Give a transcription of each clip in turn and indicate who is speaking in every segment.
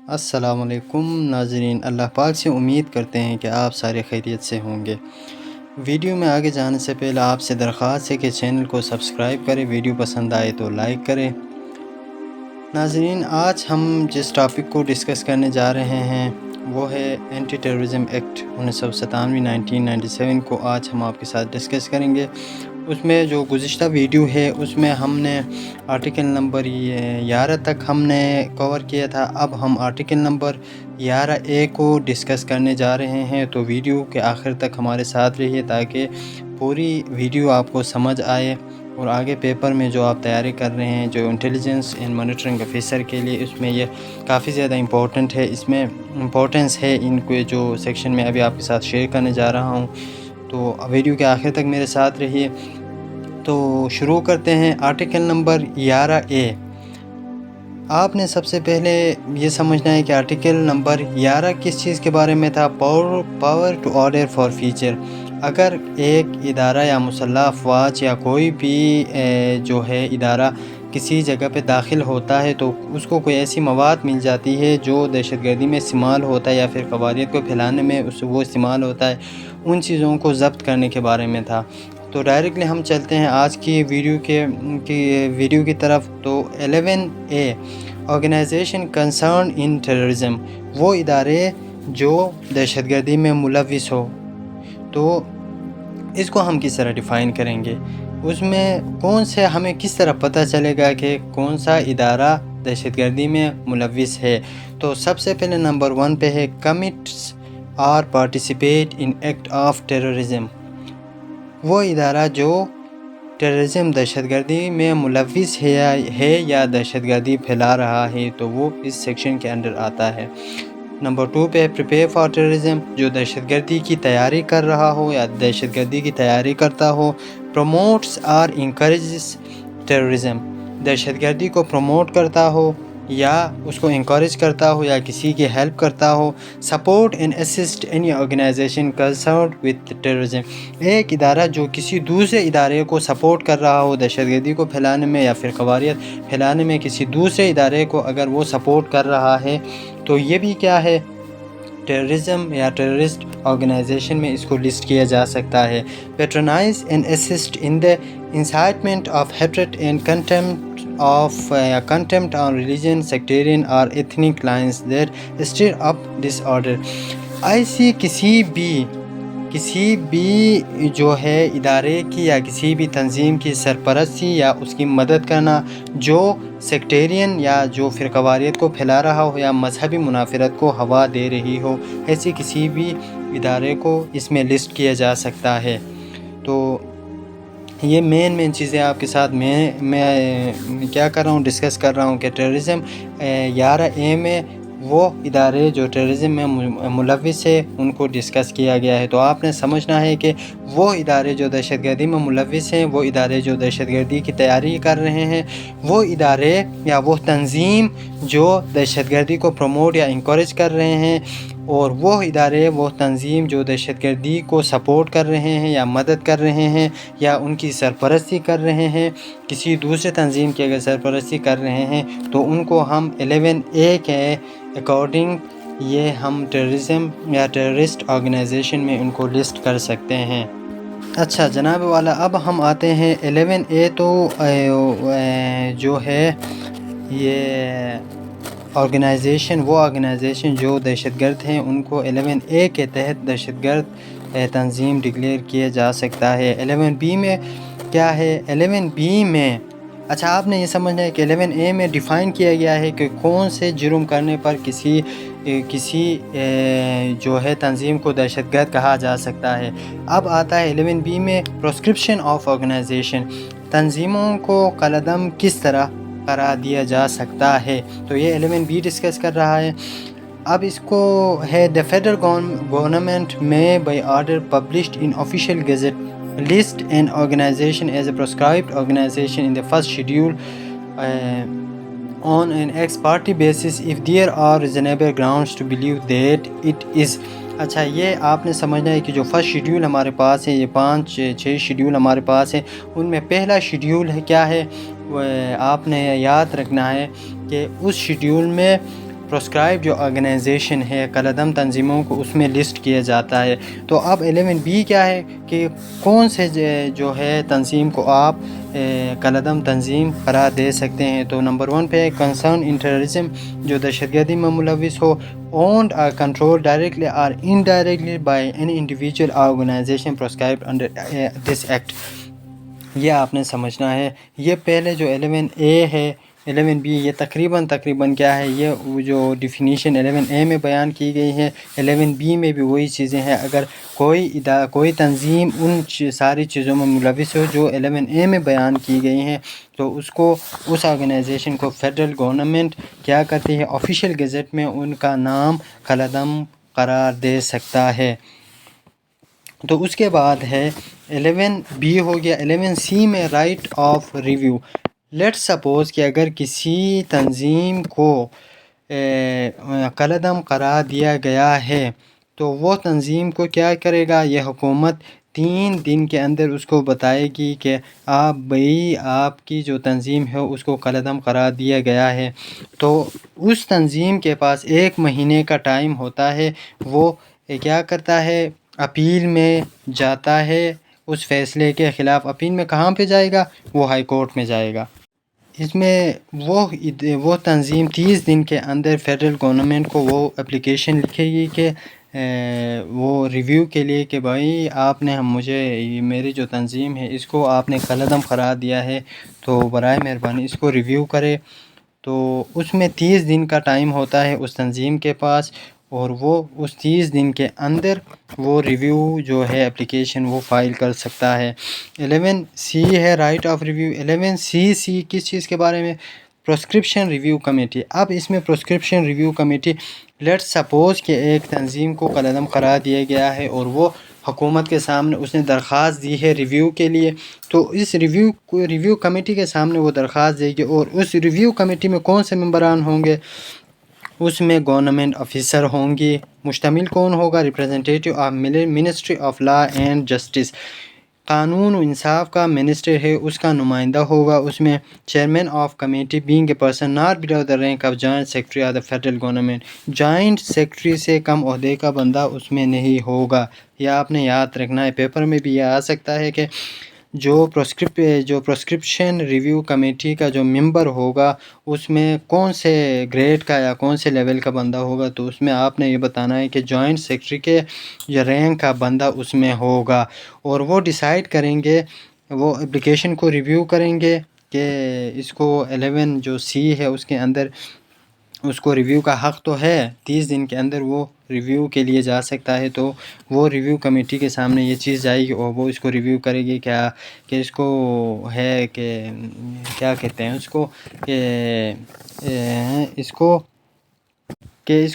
Speaker 1: السلام علیکم ناظرین، اللہ پاک سے امید کرتے ہیں کہ آپ سارے خیریت سے ہوں گے۔ ویڈیو میں آگے جانے سے پہلے آپ سے درخواست ہے کہ چینل کو سبسکرائب کریں، ویڈیو پسند آئے تو لائک کریں۔ ناظرین، آج ہم جس ٹاپک کو ڈسکس کرنے جا رہے ہیں وہ ہے اینٹی ٹیررزم ایکٹ 1997 کو آج ہم آپ کے ساتھ ڈسکس کریں گے۔ اس میں جو گزشتہ ویڈیو ہے اس میں ہم نے آرٹیکل نمبر 11 تک ہم نے کور کیا تھا۔ اب ہم آرٹیکل نمبر 11A کو ڈسکس کرنے جا رہے ہیں، تو ویڈیو کے آخر تک ہمارے ساتھ رہیے تاکہ پوری ویڈیو آپ کو سمجھ آئے، اور آگے پیپر میں جو آپ تیاری کر رہے ہیں جو انٹیلیجنس اینڈ مانیٹرنگ آفیسر کے لیے، اس میں یہ کافی زیادہ امپورٹنٹ ہے۔ اس میں امپورٹنس ہے ان کو جو سیکشن میں ابھی آپ کے ساتھ شیئر کرنے جا رہا ہوں، تو ویڈیو کے آخر تک میرے ساتھ رہیے۔ تو شروع کرتے ہیں آرٹیکل نمبر 11A۔ آپ نے سب سے پہلے یہ سمجھنا ہے کہ آرٹیکل نمبر 11 کس چیز کے بارے میں تھا۔ Power to order for future. اگر ایک ادارہ یا مسلح افواج یا کوئی بھی جو ہے ادارہ کسی جگہ پہ داخل ہوتا ہے تو اس کو کوئی ایسی مواد مل جاتی ہے جو دہشت گردی میں استعمال ہوتا ہے یا پھر قواریت کو پھیلانے میں وہ استعمال ہوتا ہے، ان چیزوں کو ضبط کرنے کے بارے میں تھا۔ تو ڈائریکٹلی ہم چلتے ہیں آج کی ویڈیو کی طرف۔ تو 11A، آرگنائزیشن کنسرن ان ٹیررزم، وہ ادارے جو دہشت گردی میں ملوث ہو۔ تو اس کو ہم کس طرح ڈیفائن کریں گے، اس میں کون سے ہمیں کس طرح پتہ چلے گا کہ کون سا ادارہ دہشت گردی میں ملوث ہے۔ تو سب سے پہلے نمبر 1 پہ ہے کمٹس اور participate in act of terrorism. وہ ادارہ جو ٹیررزم دہشت گردی میں ملوث ہے یا دہشت گردی پھیلا رہا ہے، تو وہ اس سیکشن کے انڈر آتا ہے۔ نمبر 2 پہ پریپیئر فار ٹیررزم، جو دہشت گردی کی تیاری کر رہا ہو یا دہشت گردی کی تیاری کرتا ہو۔ پروموٹس اور انکریجز ٹیررزم، دہشت گردی کو پروموٹ کرتا ہو یا اس کو انکریج کرتا ہو یا کسی کی ہیلپ کرتا ہو۔ Support and assist any organization concerned with terrorism, ایک ادارہ جو کسی دوسرے ادارے کو سپورٹ کر رہا ہو دہشت گردی کو پھیلانے میں یا پھر قواریت پھیلانے میں، کسی دوسرے ادارے کو اگر وہ سپورٹ کر رہا ہے تو یہ بھی کیا ہے، ٹیررزم یا ٹیررسٹ آرگنائزیشن میں اس کو لسٹ کیا جا سکتا ہے۔ Patronize and assist in the incitement of hatred and contempt on religion, sectarian اور ethnic lines that stir up disorder, ایسی کسی بھی جو ہے ادارے کی یا کسی بھی تنظیم کی سرپرستی یا اس کی مدد کرنا جو سیکٹیرین یا جو فرقواریت کو پھیلا رہا ہو یا مذہبی منافرت کو ہوا دے رہی ہو، ایسی کسی بھی ادارے کو اس میں لسٹ کیا جا سکتا ہے۔ تو یہ مین چیزیں آپ کے ساتھ میں کیا کر رہا ہوں، ڈسکس کر رہا ہوں کہ ٹیررزم 11A میں وہ ادارے جو ٹیررزم میں ملوث ہے ان کو ڈسکس کیا گیا ہے۔ تو آپ نے سمجھنا ہے کہ وہ ادارے جو دہشت گردی میں ملوث ہیں، وہ ادارے جو دہشت گردی کی تیاری کر رہے ہیں، وہ ادارے یا وہ تنظیم جو دہشت گردی کو پروموٹ یا انکریج کر رہے ہیں، اور وہ ادارے وہ تنظیم جو دہشت گردی کو سپورٹ کر رہے ہیں یا مدد کر رہے ہیں یا ان کی سرپرستی کر رہے ہیں، کسی دوسرے تنظیم کی اگر سرپرستی کر رہے ہیں تو ان کو ہم 11A کے اکارڈنگ یہ ہم ٹیررزم یا ٹیررسٹ آرگنائزیشن میں ان کو لسٹ کر سکتے ہیں۔ اچھا جناب والا، اب ہم آتے ہیں 11A۔ تو جو ہے یہ وہ آرگنائزیشن جو دہشت گرد ہیں ان کو 11A کے تحت دہشت گرد تنظیم ڈکلیئر کیا جا سکتا ہے۔ 11B میں کیا ہے، 11B میں اچھا آپ نے یہ سمجھنا ہے کہ 11A میں ڈیفائن کیا گیا ہے کہ کون سے جرم کرنے پر کسی جو ہے تنظیم کو دہشت گرد کہا جا سکتا ہے۔ اب آتا ہے 11B میں پروسکرپشن آف آرگنائزیشن، تنظیموں کو قلعدم کس طرح قرار دیا جا سکتا ہے۔ تو یہ 11B ڈسکس کر رہا ہے۔ اب اس کو ہے the federal government may by order published in official gazette list an organization as a proscribed organization in the first schedule on an ex parte basis if there are reasonable grounds to believe that it is۔ اچھا یہ آپ نے سمجھنا ہے کہ جو first schedule ہمارے پاس ہے، یہ 5-6 شیڈیول ہمارے پاس ہیں، ان میں پہلا شیڈیول ہے کیا ہے، آپ نے یاد رکھنا ہے کہ اس شیڈیول میں پروسکرائب جو آرگنائزیشن ہے کالعدم تنظیموں کو اس میں لسٹ کیا جاتا ہے۔ تو اب 11B کیا ہے کہ کون سے جو ہے تنظیم کو آپ کالعدم تنظیم قرار دے سکتے ہیں۔ تو نمبر 1 پہ کنسرن ان ٹیررزم، جو دہشت گردی میں ملوث ہو، owned or controlled directly or indirectly by any individual or organization prescribed under this act۔ یہ آپ نے سمجھنا ہے۔ یہ پہلے جو 11A ہے 11B یہ تقریباً کیا ہے، یہ جو ڈیفینیشن 11A میں بیان کی گئی ہے 11B میں بھی وہی چیزیں ہیں۔ اگر کوئی تنظیم ان ساری چیزوں میں ملوث ہو جو 11A میں بیان کی گئی ہیں تو اس آرگنائزیشن کو فیڈرل گورنمنٹ کیا کرتی ہے، آفیشیل گیزٹ میں ان کا نام کالعدم قرار دے سکتا ہے۔ تو اس کے بعد ہے 11B ہو گیا۔ 11C میں right of review. Let suppose کہ اگر کسی تنظیم کو کالعدم قرار دیا گیا ہے تو وہ تنظیم کو کیا کرے گا، یہ حکومت 3 دن کے اندر اس کو بتائے گی کہ آپ کی جو تنظیم ہے اس کو کالعدم قرار دیا گیا ہے۔ تو اس تنظیم کے پاس 1 مہینے کا ٹائم ہوتا ہے، وہ کیا کرتا ہے، اپیل میں جاتا ہے اس فیصلے کے خلاف۔ اپیل میں کہاں پہ جائے گا، وہ ہائی کورٹ میں جائے گا۔ اس میں وہ تنظیم 30 دن کے اندر فیڈرل گورنمنٹ کو وہ اپلیکیشن لکھے گی کہ وہ ریویو کے لیے کہ بھائی آپ نے میری جو تنظیم ہے اس کو آپ نے کالعدم قرار دیا ہے تو برائے مہربانی اس کو ریویو کرے۔ تو اس میں 30 دن کا ٹائم ہوتا ہے اس تنظیم کے پاس، اور وہ اس 30 دن کے اندر وہ ریویو جو ہے اپلیکیشن وہ فائل کر سکتا ہے۔ 11C ہے رائٹ آف ریویو۔ 11C کس چیز کے بارے میں، پرسکرپشن ریویو کمیٹی۔ اب اس میں prescription review committee, let suppose کہ ایک تنظیم کو کالعدم قرار دیا گیا ہے اور وہ حکومت کے سامنے اس نے درخواست دی ہے ریویو کے لیے، تو اس ریویو کمیٹی کے سامنے وہ درخواست دے گی، اور اس ریویو کمیٹی میں کون سے ممبران ہوں گے، اس میں گورنمنٹ آفیسر ہوں گی۔ مشتمل کون ہوگا، representative of ministry of law and justice, قانون و انصاف کا منسٹر ہے اس کا نمائندہ ہوگا اس میں۔ Chairman of committee being a person not below the rank of joint secretary of the federal government, joint secretary سے کم عہدے کا بندہ اس میں نہیں ہوگا۔ یہ آپ نے یاد رکھنا ہے، پیپر میں بھی یہ آ سکتا ہے کہ جو پرسکرپشن ریویو کمیٹی کا جو ممبر ہوگا اس میں کون سے گریڈ کا یا کون سے لیول کا بندہ ہوگا، تو اس میں آپ نے یہ بتانا ہے کہ جوائنٹ سیکرٹری کے یا رینک کا بندہ اس میں ہوگا، اور وہ ڈیسائیڈ کریں گے، وہ اپلیکیشن کو ریویو کریں گے کہ اس کو 11 جو C ہے اس کے اندر اس کو ریویو کا حق تو ہے، 30 دن کے اندر وہ ریویو کے لیے جا سکتا ہے۔ تو وہ ریویو کمیٹی کے سامنے یہ چیز جائے گی اور وہ اس کو ریویو کرے گی کہ اس کو ہے کہ کیا کہتے ہیں اس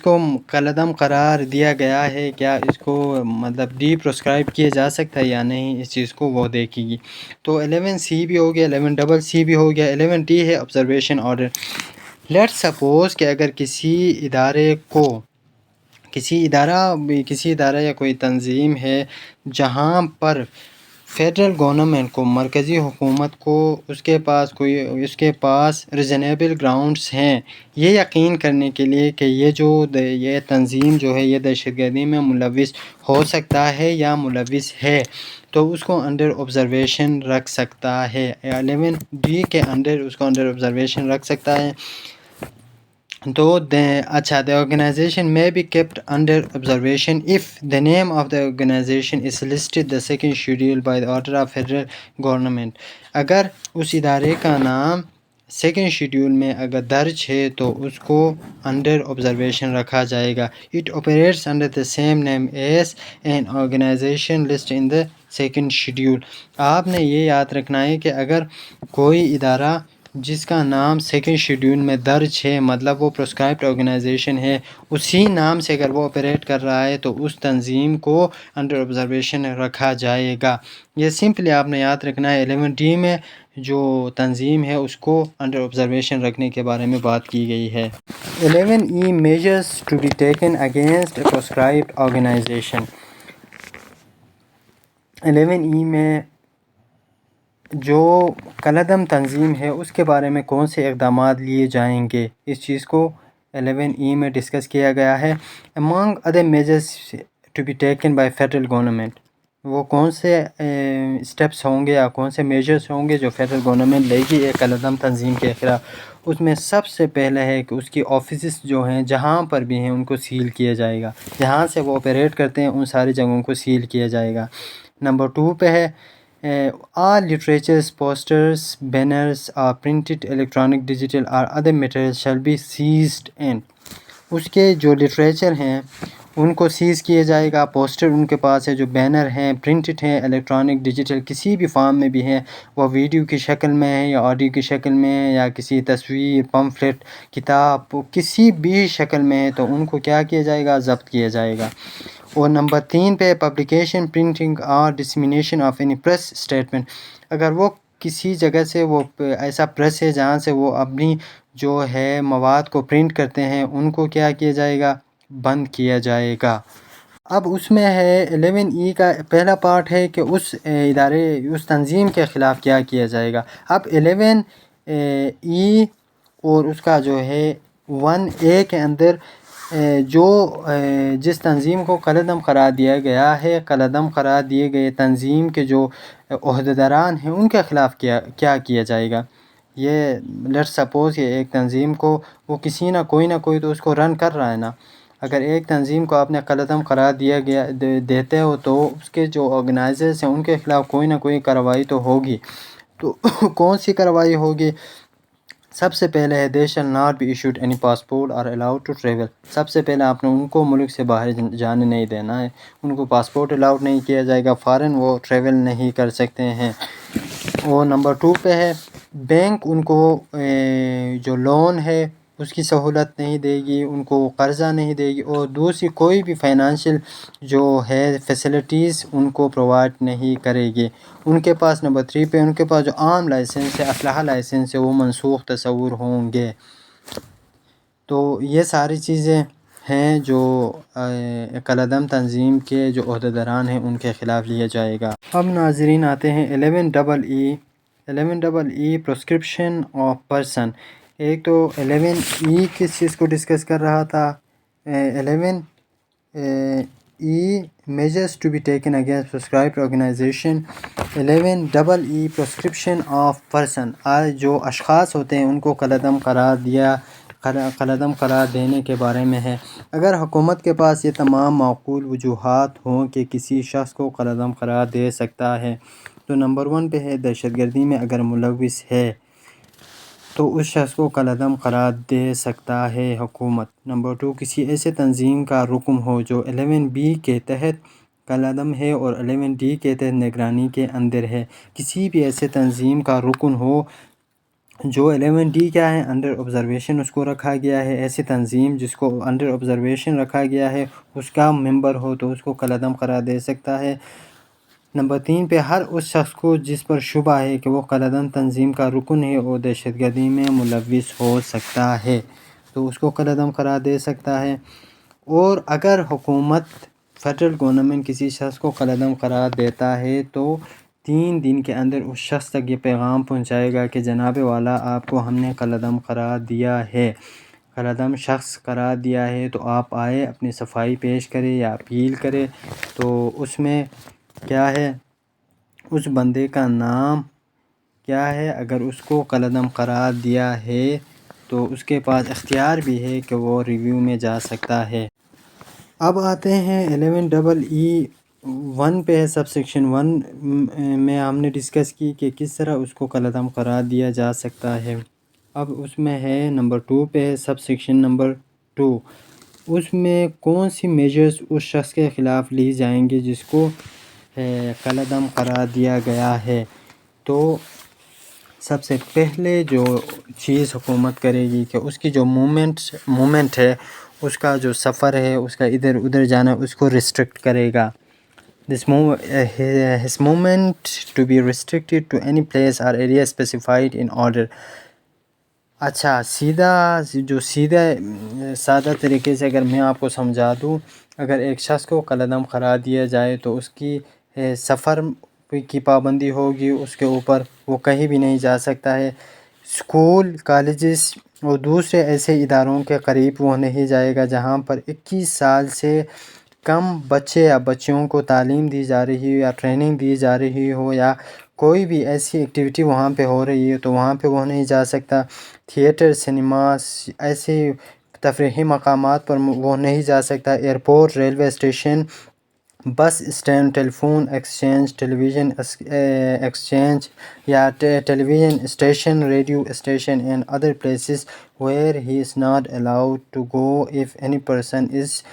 Speaker 1: کو کالعدم قرار دیا گیا ہے، کیا اس کو مطلب ڈی پرسکرائب کیا جا سکتا ہے یا نہیں، اس چیز کو وہ دیکھے گی۔ تو 11C بھی ہو گیا، 11C بھی ہو گیا۔ 11D ہے آبزرویشن آرڈر۔ لیٹ سپوز کہ اگر کسی ادارہ یا کوئی تنظیم ہے جہاں پر فیڈرل گورنمنٹ کو، مرکزی حکومت کو اس کے پاس ریزنیبل گراؤنڈز ہیں یہ یقین کرنے کے لیے کہ یہ تنظیم جو ہے یہ دہشت گردی میں ملوث ہو سکتا ہے یا ملوث ہے، تو اس کو انڈر آبزرویشن رکھ سکتا ہے۔ 11D کے اندر اس کو انڈر آبزرویشن رکھ سکتا ہے۔ تو اچھا، the organization may be kept under observation if the name of the organization is listed the second schedule by the order of federal government۔ اگر اس ادارے کا نام سیکنڈ شیڈیول میں اگر درج ہے تو اس کو انڈر آبزرویشن رکھا جائے گا۔ It operates under the same name as an organization listed in the second schedule۔ آپ نے یہ یاد رکھنا ہے کہ اگر کوئی ادارہ جس کا نام سیکنڈ شیڈیول میں درج ہے، مطلب وہ پرسکرائبڈ آرگنائزیشن ہے، اسی نام سے اگر وہ آپریٹ کر رہا ہے تو اس تنظیم کو انڈر آبزرویشن رکھا جائے گا۔ یہ سمپلی آپ نے یاد رکھنا ہے۔ 11D میں جو تنظیم ہے اس کو انڈر آبزرویشن رکھنے کے بارے میں بات کی گئی ہے۔ 11E measures to be taken against a prescribed organisation. 11E میں جو کالعدم تنظیم ہے اس کے بارے میں کون سے اقدامات لیے جائیں گے، اس چیز کو 11E میں ڈسکس کیا گیا ہے. among other measures to be taken by federal government, وہ کون سے اسٹیپس ہوں گے یا کون سے میجرز ہوں گے جو فیڈرل گورنمنٹ لے گی ایک کالعدم تنظیم کے خلاف. اس میں سب سے پہلے ہے کہ اس کی آفیسز جو ہیں جہاں پر بھی ہیں ان کو سیل کیا جائے گا. جہاں سے وہ آپریٹ کرتے ہیں ان ساری جگہوں کو سیل کیا جائے گا. نمبر 2 پہ ہے all literatures, posters, banners are printed, electronic, digital or other materials shall be seized and اس کے جو لٹریچر ہیں ان کو سیز کیا جائے گا. پوسٹر ان کے پاس ہے جو بینر ہیں پرنٹڈ ہیں الیکٹرانک ڈیجیٹل کسی بھی فارم میں بھی ہیں, وہ ویڈیو کی شکل میں ہے یا آڈیو کی شکل میں ہے یا کسی تصویر پمفلٹ کتاب کسی بھی شکل میں ہے, تو ان کو کیا کیا جائے گا, ضبط کیا جائے گا. اور نمبر 3 پہ پبلیکیشن پرنٹنگ اور dissemination of any press statement, اگر وہ کسی جگہ سے وہ ایسا پریس ہے جہاں سے وہ اپنی جو ہے مواد کو پرنٹ کرتے ہیں ان کو کیا کیا جائے گا, بند کیا جائے گا. اب اس میں ہے 11E کا پہلا پارٹ ہے کہ اس ادارے اس تنظیم کے خلاف کیا کیا جائے گا. اب 11E اور اس کا جو ہے 1A کے اندر جو جس تنظیم کو کالعدم قرار دیا گیا ہے, کالعدم قرار دیے گئے تنظیم کے جو عہدیداران ہیں ان کے خلاف کیا کیا جائے گا. یہ لیٹ سپوز یہ ایک تنظیم کو وہ کسی نہ کوئی تو اس کو رن کر رہا ہے نا. اگر ایک تنظیم کو آپ نے کالعدم قرار دیا گیا دیتے ہو تو اس کے جو آرگنائزرز ہیں ان کے خلاف کوئی نہ کوئی کارروائی تو ہوگی. تو کون سی کارروائی ہوگی؟ سب سے پہلے ہے they shall not be issued any passport or allowed to travel. سب سے پہلے آپ نے ان کو ملک سے باہر جانے نہیں دینا ہے, ان کو پاسپورٹ الاؤڈ نہیں کیا جائے گا, فارن وہ ٹریول نہیں کر سکتے ہیں. اور نمبر 2 پہ ہے بینک ان کو جو لون ہے اس کی سہولت نہیں دے گی, ان کو قرضہ نہیں دے گی, اور دوسری کوئی بھی فائنانشیل جو ہے فیسلٹیز ان کو پرووائڈ نہیں کرے گی. ان کے پاس نمبر 3 پہ ان کے پاس جو عام لائسنس ہے اسلحہ لائسنس ہے وہ منسوخ تصور ہوں گے. تو یہ ساری چیزیں ہیں جو کالعدم تنظیم کے جو عہدیداران ہیں ان کے خلاف لیا جائے گا. اب ناظرین آتے ہیں 11EE. 11EE prescription of person. ایک تو 11E کس چیز کو ڈسکس کر رہا تھا, 11E measures to be taken against prescribed organization. 11EE prescription of person. آج جو اشخاص ہوتے ہیں ان کو کالعدم قرار دینے کے بارے میں ہے. اگر حکومت کے پاس یہ تمام معقول وجوہات ہوں کہ کسی شخص کو کالعدم قرار دے سکتا ہے, تو نمبر 1 پہ ہے دہشت گردی میں اگر ملوث ہے تو اس شخص کو کالعدم قرار دے سکتا ہے حکومت. نمبر 2 کسی ایسے تنظیم کا رکن ہو جو 11B کے تحت کالعدم ہے اور 11D کے تحت نگرانی کے اندر ہے. کسی بھی ایسے تنظیم کا رکن ہو جو 11D کیا ہے انڈر آبزرویشن اس کو رکھا گیا ہے, ایسی تنظیم جس کو انڈر آبزرویشن رکھا گیا ہے اس کا ممبر ہو تو اس کو کالعدم قرار دے سکتا ہے. نمبر 3 پہ ہر اس شخص کو جس پر شبہ ہے کہ وہ کالعدم تنظیم کا رکن ہے اور دہشت گردی میں ملوث ہو سکتا ہے تو اس کو کالعدم قرار دے سکتا ہے. اور اگر حکومت فیڈرل گورنمنٹ کسی شخص کو کالعدم قرار دیتا ہے تو 3 دن کے اندر اس شخص تک یہ پیغام پہنچائے گا کہ جناب والا آپ کو ہم نے کالعدم قرار دیا ہے, کالعدم شخص قرار دیا ہے, تو آپ آئے اپنی صفائی پیش کرے یا اپیل کرے. تو اس میں کیا ہے اس بندے کا نام کیا ہے, اگر اس کو کالعدم قرار دیا ہے تو اس کے پاس اختیار بھی ہے کہ وہ ریویو میں جا سکتا ہے. اب آتے ہیں 11EE 1 پہ ہے سب سیکشن 1 میں ہم نے ڈسکس کی کہ کس طرح اس کو کالعدم قرار دیا جا سکتا ہے. اب اس میں ہے نمبر 2 پہ ہے سب سیکشن نمبر 2. اس میں کون سی میجرز اس شخص کے خلاف لی جائیں گے جس کو کالعدم قرار دیا گیا ہے. تو سب سے پہلے جو چیز حکومت کرے گی کہ اس کی جو مومنٹ ہے, اس کا جو سفر ہے, اس کا ادھر ادھر جانا اس کو ریسٹرکٹ کرے گا. his movement to be restricted to any place or area specified in order. اچھا سیدھا سادہ طریقے سے اگر میں آپ کو سمجھا دوں, اگر ایک شخص کو کالعدم قرار دیا جائے تو اس کی سفر کی پابندی ہوگی اس کے اوپر, وہ کہیں بھی نہیں جا سکتا ہے. اسکول، کالجز اور دوسرے ایسے اداروں کے قریب وہ نہیں جائے گا جہاں پر 21 سال سے کم بچے یا بچیوں کو تعلیم دی جا رہی ہو یا ٹریننگ دی جا رہی ہو، یا کوئی بھی ایسی ایکٹیویٹی وہاں پہ ہو رہی ہے تو وہاں پہ وہ نہیں جا سکتا۔ تھیٹر، سنیماز، ایسے تفریحی مقامات پر وہ نہیں جا سکتا۔ Airport, railway station, bus stand, telephone exchange, television exchange یا television station, radio station and other places where he is not allowed to go if any person is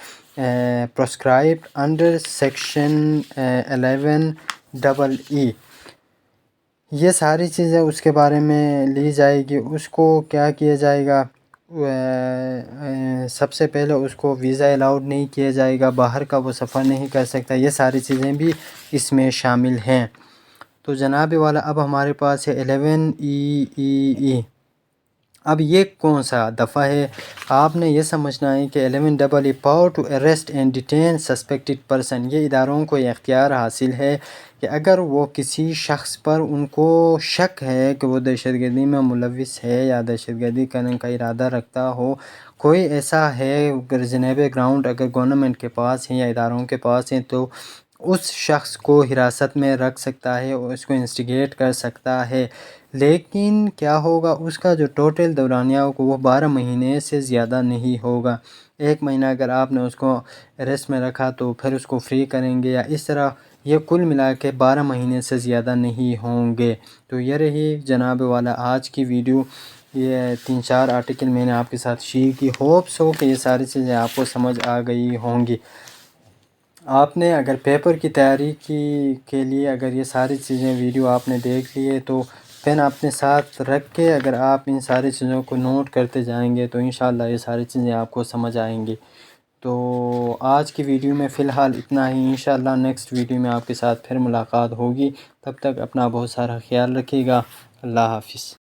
Speaker 1: prescribed under section 11EE۔ یہ ساری چیزیں اس کے بارے میں لی جائے گی۔ اس کو کیا کیا جائے گا، سب سے پہلے اس کو ویزا الاؤڈ نہیں کیا جائے گا، باہر کا وہ سفر نہیں کر سکتا۔ یہ ساری چیزیں بھی اس میں شامل ہیں۔ تو جناب والا اب ہمارے پاس ہے 11EEE۔ اب یہ کون سا دفعہ ہے؟ آپ نے یہ سمجھنا ہے کہ 11EE power to arrest and detain suspected person, یہ اداروں کو یہ اختیار حاصل ہے کہ اگر وہ کسی شخص پر ان کو شک ہے کہ وہ دہشت گردی میں ملوث ہے یا دہشت گردی کرنے کا ارادہ رکھتا ہو، کوئی ایسا ہے ریزنیبل گراؤنڈ اگر گورنمنٹ کے پاس ہیں یا اداروں کے پاس ہیں، تو اس شخص کو حراست میں رکھ سکتا ہے اور اس کو انسٹیگیٹ کر سکتا ہے۔ لیکن کیا ہوگا، اس کا جو ٹوٹل دورانیہ ہوگا وہ 12 مہینے سے زیادہ نہیں ہوگا۔ 1 مہینہ اگر آپ نے اس کو اریسٹ میں رکھا تو پھر اس کو فری کریں گے، یا اس طرح یہ کل ملا کے 12 مہینے سے زیادہ نہیں ہوں گے۔ تو یہ رہی جناب والا آج کی ویڈیو۔ یہ 3-4 آرٹیکل میں نے آپ کے ساتھ شیئر کی، ہوپس ہو کہ یہ ساری چیزیں آپ کو سمجھ آ گئی ہوں گی۔ آپ نے اگر پیپر کی تیاری کے لیے اگر یہ ساری چیزیں ویڈیو آپ نے دیکھ لی ہے تو پین اپنے ساتھ رکھ کے اگر آپ ان ساری چیزوں کو نوٹ کرتے جائیں گے تو انشاءاللہ یہ ساری چیزیں آپ کو سمجھ آئیں گی۔ تو آج کی ویڈیو میں فی الحال اتنا ہی، انشاءاللہ نیکسٹ ویڈیو میں آپ کے ساتھ پھر ملاقات ہوگی۔ تب تک اپنا بہت سارا خیال رکھیے گا۔ اللہ حافظ۔